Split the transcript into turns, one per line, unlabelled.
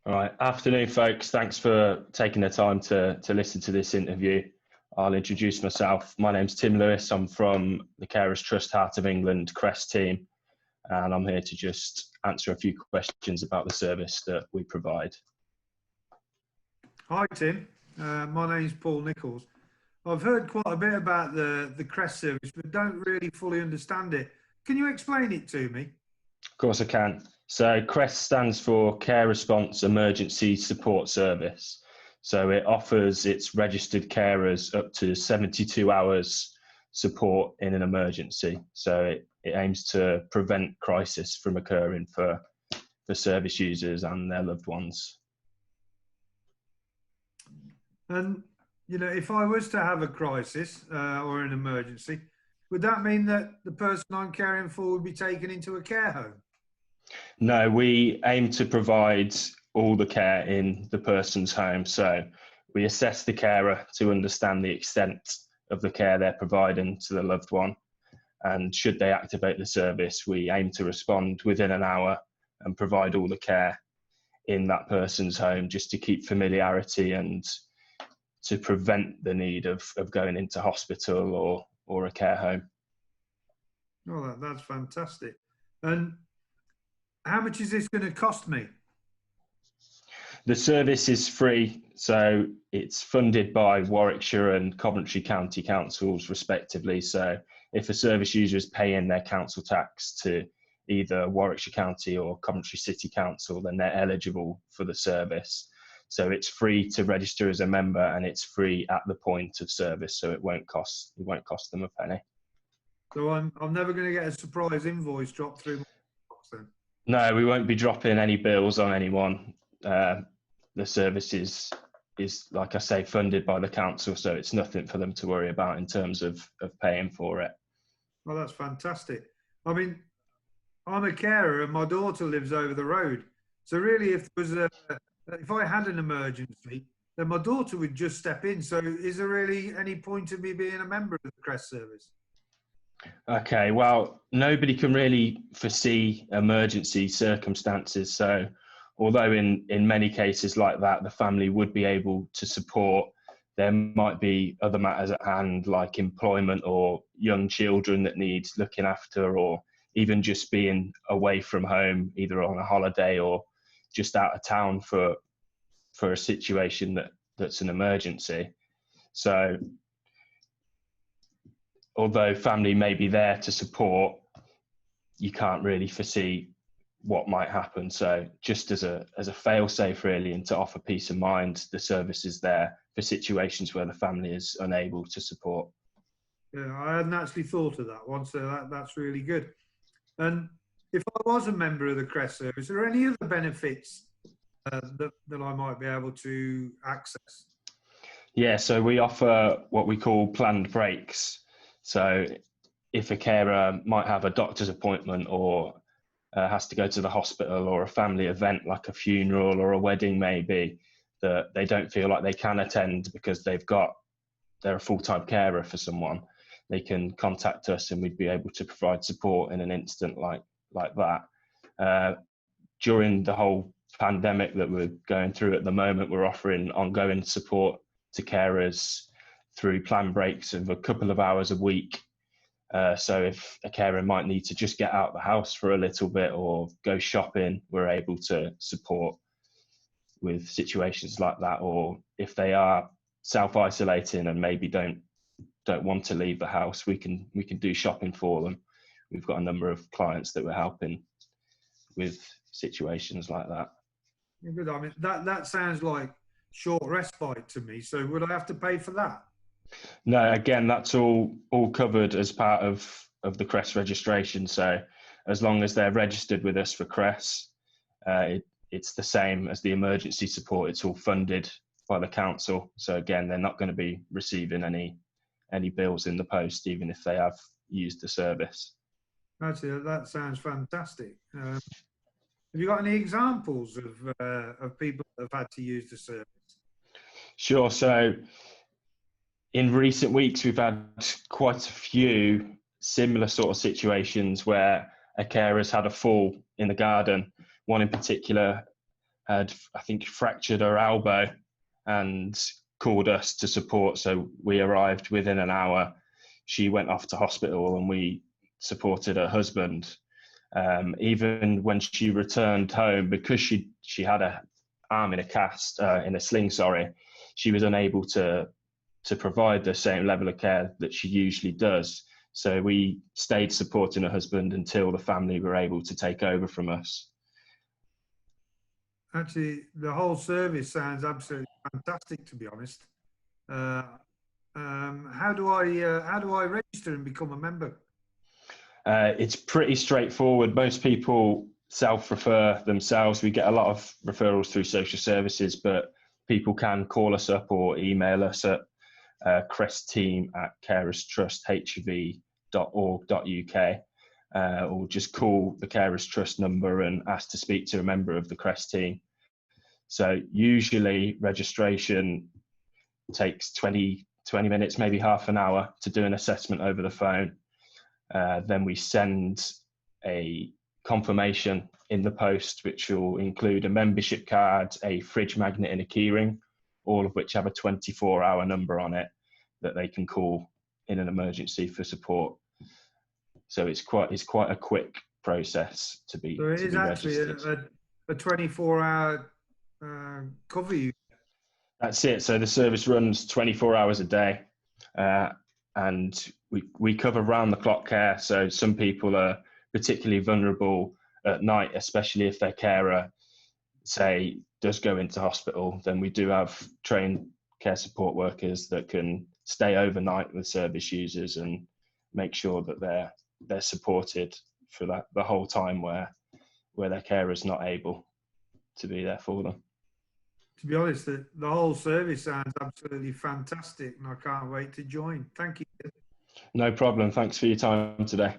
All right. Afternoon, folks. Thanks for taking the time to listen to this interview. I'll introduce myself. My name's Tim Lewis. I'm from the Carers Trust Heart of England Crest team, and I'm here to just answer a few questions about the service that we provide.
Hi Tim, my name's Paul Nichols. I've heard quite a bit about the Crest service, but don't really fully understand it. Can you explain it to me?
Of course I can. So CREST stands for Care Response Emergency Support Service. So it offers its registered carers up to 72 hours support in an emergency. So it aims to prevent crisis from occurring for service users and their loved ones.
And, if I was to have a crisis or an emergency, would that mean that the person I'm caring for would be taken into a care home?
No, we aim to provide all the care in the person's home. So we assess the carer to understand the extent of the care they're providing to the loved one. And should they activate the service, we aim to respond within an hour and provide all the care in that person's home, just to keep familiarity and to prevent the need of going into hospital or a care home.
Oh, that's fantastic. And how much is this going to cost me?
The service is free, so it's funded by Warwickshire and Coventry County Councils respectively. So if a service user is paying their council tax to either Warwickshire County or Coventry City Council, then they're eligible for the service. So it's free to register as a member, and it's free at the point of service, so it won't cost them a penny.
So I'm never going to get a surprise invoice dropped through my box then?
No, we won't be dropping any bills on anyone. The service is, like I say, funded by the council, so it's nothing for them to worry about in terms of paying for it.
Well, that's fantastic. I mean, I'm a carer and my daughter lives over the road. So really, if I had an emergency, then my daughter would just step in. So is there really any point of me being a member of the Crest service?
Okay, well, nobody can really foresee emergency circumstances. So although in many cases like that, the family would be able to support, there might be other matters at hand, like employment or young children that need looking after, or even just being away from home, either on a holiday or just out of town for a situation that's an emergency. So although family may be there to support, you can't really foresee what might happen. So just as a fail-safe really, and to offer peace of mind, the service is there for situations where the family is unable to support.
Yeah, I hadn't actually thought of that one, so that's really good. And if I was a member of the Crest service, are there any other benefits that I might be able to access?
Yeah, so we offer what we call planned breaks. So if a carer might have a doctor's appointment or has to go to the hospital, or a family event like a funeral or a wedding maybe, that they don't feel like they can attend because they're a full-time carer for someone, they can contact us and we'd be able to provide support in an instant like that. During the whole pandemic that we're going through at the moment, we're offering ongoing support to carers through planned breaks of a couple of hours a week. So if a carer might need to just get out of the house for a little bit or go shopping, we're able to support with situations like that. Or if they are self-isolating and maybe don't want to leave the house, we can do shopping for them. We've got a number of clients that we're helping with situations like that.
Good. I mean, that sounds like short respite to me. So would I have to pay for that?
No, again, that's all covered as part of the Crest registration. So as long as they're registered with us for Crest, it's the same as the emergency support. It's all funded by the council. So again, they're not going to be receiving any bills in the post, even if they have used the service.
Actually, that sounds fantastic. Have you got any examples of people that have had to use the service?
Sure. So in recent weeks, we've had quite a few similar sort of situations where a carer's had a fall in the garden. One in particular had, I think, fractured her elbow and called us to support. So we arrived within an hour. She went off to hospital and we supported her husband. Even when she returned home, because she had a arm in a cast, in a sling, sorry, she was unable to provide the same level of care that she usually does. So we stayed supporting her husband until the family were able to take over from us.
Actually, the whole service sounds absolutely fantastic, to be honest. How do I register and become a member?
It's pretty straightforward. Most people self-refer themselves. We get a lot of referrals through social services, but people can call us up or email us at crestteam@carerstrusthv.org.uk, or just call the Carers Trust number and ask to speak to a member of the Crest team. So usually registration takes 20 minutes, maybe half an hour to do an assessment over the phone. Then we send a confirmation in the post, which will include a membership card, a fridge magnet and a keyring, all of which have a 24-hour number on it that they can call in an emergency for support. So it's quite a quick process to be.
So it is actually a 24-hour cover you.
That's it. So the service runs 24 hours a day, and we cover round-the-clock care. So some people are particularly vulnerable at night, especially if their carer, say, does go into hospital. Then we do have trained care support workers that can stay overnight with service users and make sure that they're supported for the whole time where their carer is not able to be there for them.
To be honest, the whole service sounds absolutely fantastic, and I can't wait to join. Thank you.
No problem. Thanks for your time today.